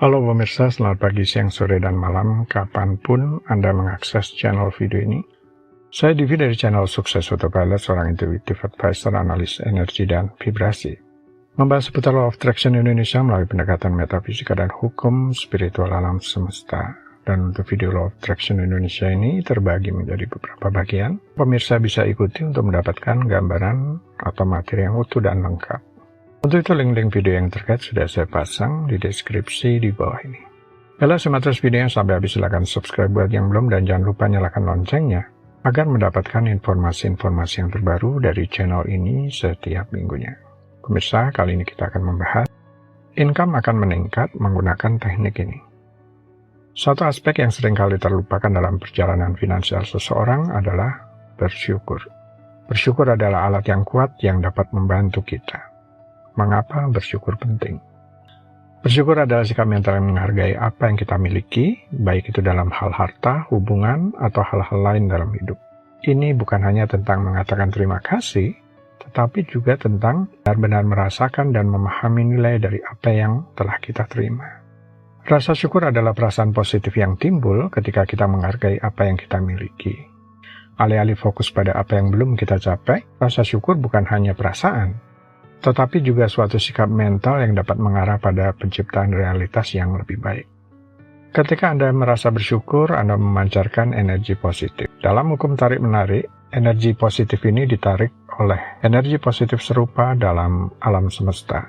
Halo pemirsa, selamat pagi, siang, sore, dan malam, kapanpun Anda mengakses channel video ini. Saya Divi dari channel Sukses Autopilot, seorang intuitive advisor, analis energi, dan vibrasi. Membahas seputar Law of Attraction Indonesia melalui pendekatan metafisika dan hukum spiritual alam semesta. Dan untuk video Law of Attraction Indonesia ini terbagi menjadi beberapa bagian. Pemirsa bisa ikuti untuk mendapatkan gambaran atau materi yang utuh dan lengkap. Untuk itu link-link video yang terkait sudah saya pasang di deskripsi di bawah ini. Bila simak terus videonya sampai habis, silahkan subscribe buat yang belum dan jangan lupa nyalakan loncengnya agar mendapatkan informasi-informasi yang terbaru dari channel ini setiap minggunya. Pemirsa, kali ini kita akan membahas income akan meningkat menggunakan teknik ini. Satu aspek yang seringkali terlupakan dalam perjalanan finansial seseorang adalah bersyukur. Bersyukur adalah alat yang kuat yang dapat membantu kita. Mengapa bersyukur penting? Bersyukur adalah sikap mental yang menghargai apa yang kita miliki, baik itu dalam hal harta, hubungan, atau hal-hal lain dalam hidup. Ini bukan hanya tentang mengatakan terima kasih, tetapi juga tentang benar-benar merasakan dan memahami nilai dari apa yang telah kita terima. Rasa syukur adalah perasaan positif yang timbul ketika kita menghargai apa yang kita miliki. Alih-alih fokus pada apa yang belum kita capai, rasa syukur bukan hanya perasaan, tetapi juga suatu sikap mental yang dapat mengarah pada penciptaan realitas yang lebih baik. Ketika Anda merasa bersyukur, Anda memancarkan energi positif. Dalam hukum tarik-menarik, energi positif ini ditarik oleh energi positif serupa dalam alam semesta.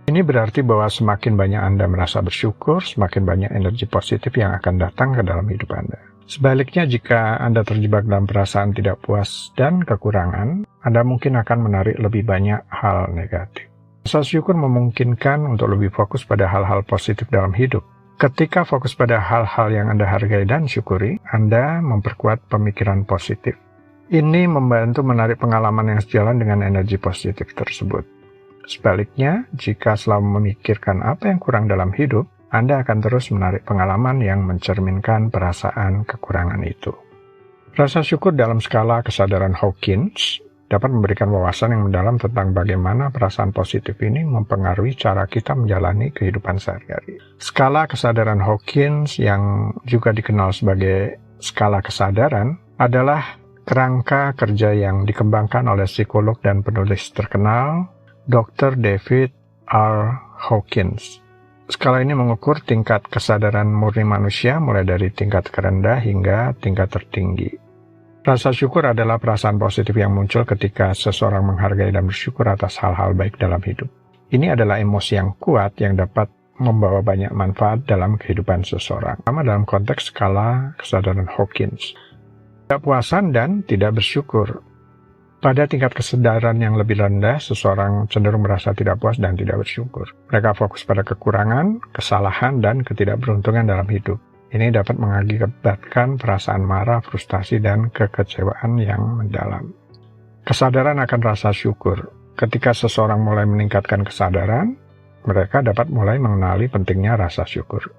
Ini berarti bahwa semakin banyak Anda merasa bersyukur, semakin banyak energi positif yang akan datang ke dalam hidup Anda. Sebaliknya, jika Anda terjebak dalam perasaan tidak puas dan kekurangan, Anda mungkin akan menarik lebih banyak hal negatif. Rasa syukur memungkinkan untuk lebih fokus pada hal-hal positif dalam hidup. Ketika fokus pada hal-hal yang Anda hargai dan syukuri, Anda memperkuat pemikiran positif. Ini membantu menarik pengalaman yang sejalan dengan energi positif tersebut. Sebaliknya, jika selalu memikirkan apa yang kurang dalam hidup, Anda akan terus menarik pengalaman yang mencerminkan perasaan kekurangan itu. Rasa syukur dalam skala kesadaran Hawkins dapat memberikan wawasan yang mendalam tentang bagaimana perasaan positif ini mempengaruhi cara kita menjalani kehidupan sehari-hari. Skala kesadaran Hawkins, yang juga dikenal sebagai skala kesadaran, adalah kerangka kerja yang dikembangkan oleh psikolog dan penulis terkenal Dr. David R. Hawkins. Skala ini mengukur tingkat kesadaran murni manusia mulai dari tingkat terendah hingga tingkat tertinggi. Rasa syukur adalah perasaan positif yang muncul ketika seseorang menghargai dan bersyukur atas hal-hal baik dalam hidup. Ini adalah emosi yang kuat yang dapat membawa banyak manfaat dalam kehidupan seseorang, terutama dalam konteks skala kesadaran Hawkins. Ketidakpuasan dan tidak bersyukur. Pada tingkat kesadaran yang lebih rendah, seseorang cenderung merasa tidak puas dan tidak bersyukur. Mereka fokus pada kekurangan, kesalahan, dan ketidakberuntungan dalam hidup. Ini dapat mengakibatkan perasaan marah, frustasi, dan kekecewaan yang mendalam. Kesadaran akan rasa syukur. Ketika seseorang mulai meningkatkan kesadaran, mereka dapat mulai mengenali pentingnya rasa syukur.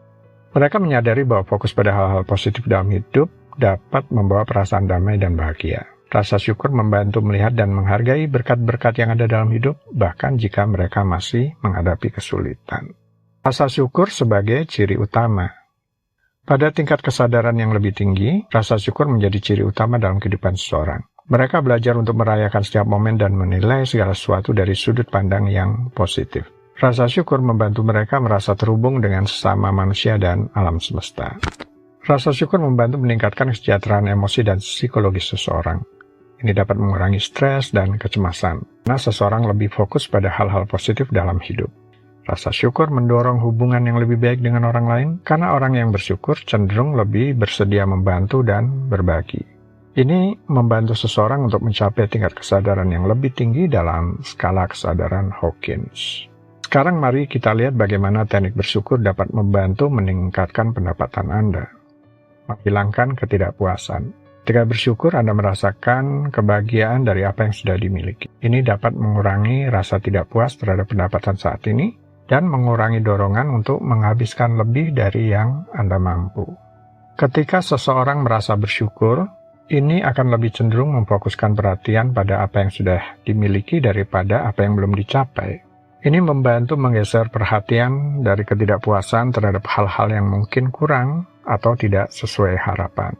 Mereka menyadari bahwa fokus pada hal-hal positif dalam hidup dapat membawa perasaan damai dan bahagia. Rasa syukur membantu melihat dan menghargai berkat-berkat yang ada dalam hidup, bahkan jika mereka masih menghadapi kesulitan. Rasa syukur sebagai ciri utama. Pada tingkat kesadaran yang lebih tinggi, rasa syukur menjadi ciri utama dalam kehidupan seseorang. Mereka belajar untuk merayakan setiap momen dan menilai segala sesuatu dari sudut pandang yang positif. Rasa syukur membantu mereka merasa terhubung dengan sesama manusia dan alam semesta. Rasa syukur membantu meningkatkan kesejahteraan emosi dan psikologis seseorang. Ini dapat mengurangi stres dan kecemasan, karena seseorang lebih fokus pada hal-hal positif dalam hidup. Rasa syukur mendorong hubungan yang lebih baik dengan orang lain, karena orang yang bersyukur cenderung lebih bersedia membantu dan berbagi. Ini membantu seseorang untuk mencapai tingkat kesadaran yang lebih tinggi dalam skala kesadaran Hawkins. Sekarang mari kita lihat bagaimana teknik bersyukur dapat membantu meningkatkan pendapatan Anda, menghilangkan ketidakpuasan. Ketika bersyukur, Anda merasakan kebahagiaan dari apa yang sudah dimiliki. Ini dapat mengurangi rasa tidak puas terhadap pendapatan saat ini dan mengurangi dorongan untuk menghabiskan lebih dari yang Anda mampu. Ketika seseorang merasa bersyukur, ini akan lebih cenderung memfokuskan perhatian pada apa yang sudah dimiliki daripada apa yang belum dicapai. Ini membantu menggeser perhatian dari ketidakpuasan terhadap hal-hal yang mungkin kurang atau tidak sesuai harapan.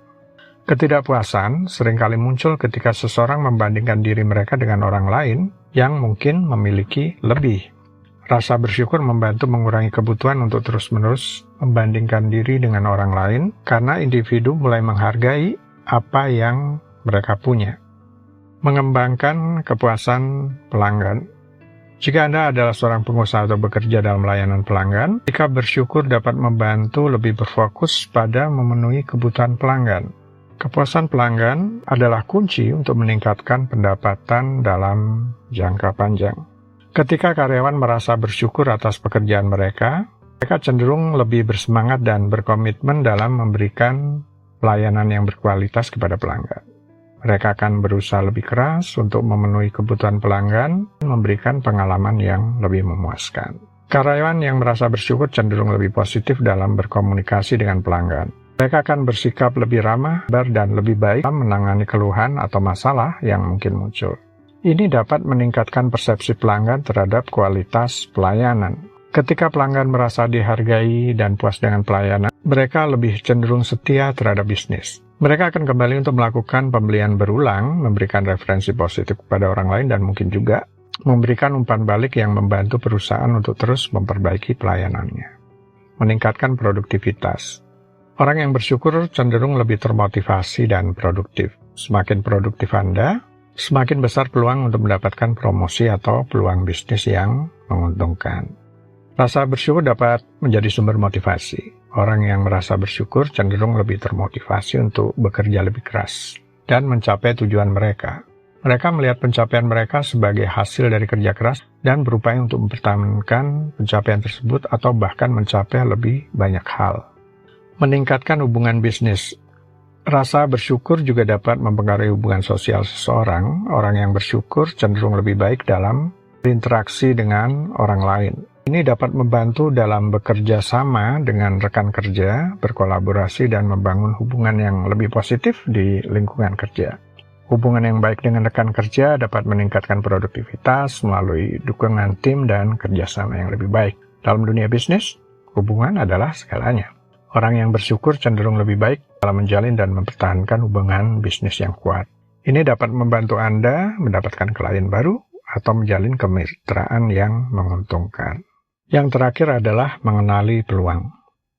Ketidakpuasan seringkali muncul ketika seseorang membandingkan diri mereka dengan orang lain yang mungkin memiliki lebih. Rasa bersyukur membantu mengurangi kebutuhan untuk terus-menerus membandingkan diri dengan orang lain karena individu mulai menghargai apa yang mereka punya. Mengembangkan kepuasan pelanggan. Jika Anda adalah seorang pengusaha atau bekerja dalam layanan pelanggan, sikap bersyukur dapat membantu lebih berfokus pada memenuhi kebutuhan pelanggan. Kepuasan pelanggan adalah kunci untuk meningkatkan pendapatan dalam jangka panjang. Ketika karyawan merasa bersyukur atas pekerjaan mereka cenderung lebih bersemangat dan berkomitmen dalam memberikan pelayanan yang berkualitas kepada pelanggan. Mereka akan berusaha lebih keras untuk memenuhi kebutuhan pelanggan dan memberikan pengalaman yang lebih memuaskan. Karyawan yang merasa bersyukur cenderung lebih positif dalam berkomunikasi dengan pelanggan. Mereka akan bersikap lebih ramah dan lebih baik dalam menangani keluhan atau masalah yang mungkin muncul. Ini dapat meningkatkan persepsi pelanggan terhadap kualitas pelayanan. Ketika pelanggan merasa dihargai dan puas dengan pelayanan, mereka lebih cenderung setia terhadap bisnis. Mereka akan kembali untuk melakukan pembelian berulang, memberikan referensi positif kepada orang lain, dan mungkin juga memberikan umpan balik yang membantu perusahaan untuk terus memperbaiki pelayanannya. Meningkatkan produktivitas. Orang yang bersyukur cenderung lebih termotivasi dan produktif. Semakin produktif Anda, semakin besar peluang untuk mendapatkan promosi atau peluang bisnis yang menguntungkan. Rasa bersyukur dapat menjadi sumber motivasi. Orang yang merasa bersyukur cenderung lebih termotivasi untuk bekerja lebih keras dan mencapai tujuan mereka. Mereka melihat pencapaian mereka sebagai hasil dari kerja keras dan berupaya untuk mempertahankan pencapaian tersebut atau bahkan mencapai lebih banyak hal. Meningkatkan hubungan bisnis. Rasa bersyukur juga dapat mempengaruhi hubungan sosial seseorang. Orang yang bersyukur cenderung lebih baik dalam berinteraksi dengan orang lain. Ini dapat membantu dalam bekerja sama dengan rekan kerja, berkolaborasi, dan membangun hubungan yang lebih positif di lingkungan kerja. Hubungan yang baik dengan rekan kerja dapat meningkatkan produktivitas melalui dukungan tim dan kerjasama yang lebih baik. Dalam dunia bisnis, hubungan adalah segalanya. Orang yang bersyukur cenderung lebih baik dalam menjalin dan mempertahankan hubungan bisnis yang kuat. Ini dapat membantu Anda mendapatkan klien baru atau menjalin kemitraan yang menguntungkan. Yang terakhir adalah mengenali peluang.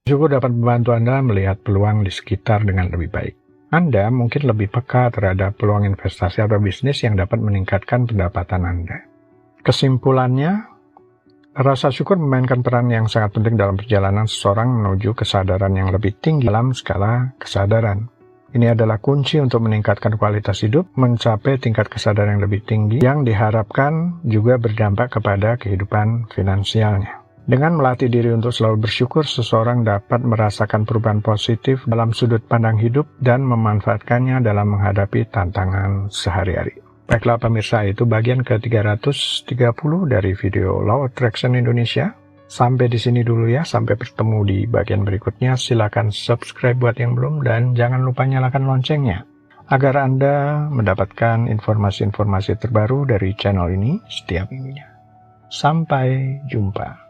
Bersyukur dapat membantu Anda melihat peluang di sekitar dengan lebih baik. Anda mungkin lebih peka terhadap peluang investasi atau bisnis yang dapat meningkatkan pendapatan Anda. Kesimpulannya, rasa syukur memainkan peran yang sangat penting dalam perjalanan seseorang menuju kesadaran yang lebih tinggi dalam skala kesadaran. Ini adalah kunci untuk meningkatkan kualitas hidup, mencapai tingkat kesadaran yang lebih tinggi, yang diharapkan juga berdampak kepada kehidupan finansialnya. Dengan melatih diri untuk selalu bersyukur, seseorang dapat merasakan perubahan positif dalam sudut pandang hidup dan memanfaatkannya dalam menghadapi tantangan sehari-hari. Baiklah pemirsa, itu bagian ke-330 dari video Law Attraction Indonesia. Sampai di sini dulu ya, sampai bertemu di bagian berikutnya. Silakan subscribe buat yang belum dan jangan lupa nyalakan loncengnya agar Anda mendapatkan informasi-informasi terbaru dari channel ini setiap minggunya. Sampai jumpa.